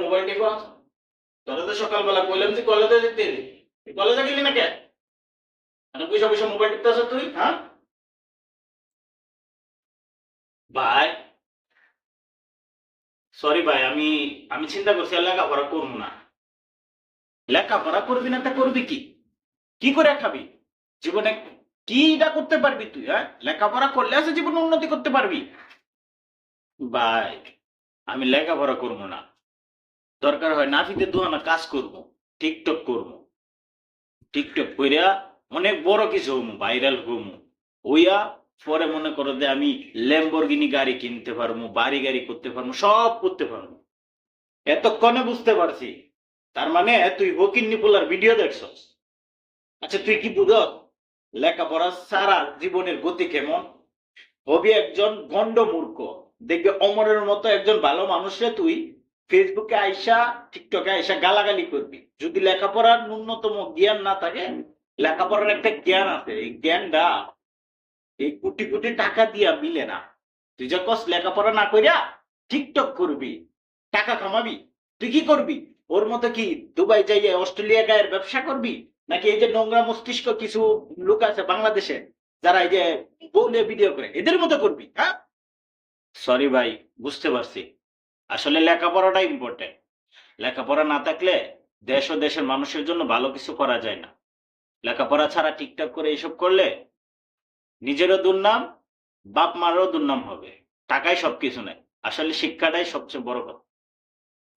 Mobile টিপো। তোরা তো সকালবেলা কইলাম যে কলেজে যেতে, কলেজে গেলি না কে? পয়সা পয়সা মোবাইল টিপতে আসো তুই, হ্যাঁ? ভাই সরি ভাই, আমি আমি চিন্তা করছি আর লেখাপড়া করবো না। লেখাপড়া করবি না তা করবি কি? কি করে খাবি জীবনে? কিটা করতে পারবি তুই? হ্যাঁ, লেখাপড়া করলে আছে জীবনে উন্নতি করতে পারবি? ভাই আমি লেখাপড়া করবো না, দরকার হয় নাফিতে দুহানা কাজ করব, টিকটক করব, টিকটক কইরা অনেক বড় কিছু হমু, ভাইরাল হমু, ওইয়া পরে মনে করো যে আমি ল্যাম্বরগিনি গাড়ি কিনতে পারবো, বাড়ি গাড়ি করতে পারবো, সব করতে পারবো। এতক্ষণে বুঝতে পারছি তার মানে তুই হকিন্নি পোলার ভিডিও দেখছস। আচ্ছা তুই কি বুঝ লেখাপড়া সারা জীবনের গতি কেমন? হবি একজন গন্ড মূর্খ, দেখবে অমরের মতো একজন ভালো মানুষরে তুই ফেসবুকে আইসা টিকটকে আইসা গালাগালি করবি। যদি লেখাপড়ার ন্যূনতম জ্ঞান না থাকে, লেখাপড়ার একটা জ্ঞান আছে, এই জ্ঞানটা এই কোটি কোটি টাকা দিয়া মিলে না। তুই যে কস লেখাপড়া না কইরা টিকটক করবি, টাকা কামাবি, তুই কি করবি? ওর মতো কি দুবাই যাইয়া অস্ট্রেলিয়া গায়ের ব্যবসা করবি? নাকি এই যে নোংরা মস্তিষ্ক কিছু লোক আছে বাংলাদেশে যারা এই যে বউলে ভিডিও করে এদের মতো করবি? হ্যাঁ, সরি ভাই, বুঝতে পারছি। আসলে লেখাপড়াটা ইম্পর্টেন্ট। লেখাপড়া না থাকলে দেশ ও দেশের মানুষের জন্য ভালো কিছু করা যায় না। লেখাপড়া ছাড়া টিকটক করে এসব করলে নিজেরও দুর্নাম, বাপ মারও দুর্নাম হবে। টাকাই সবকিছু নাই, আসলে শিক্ষাটাই সবচেয়ে বড় কথা।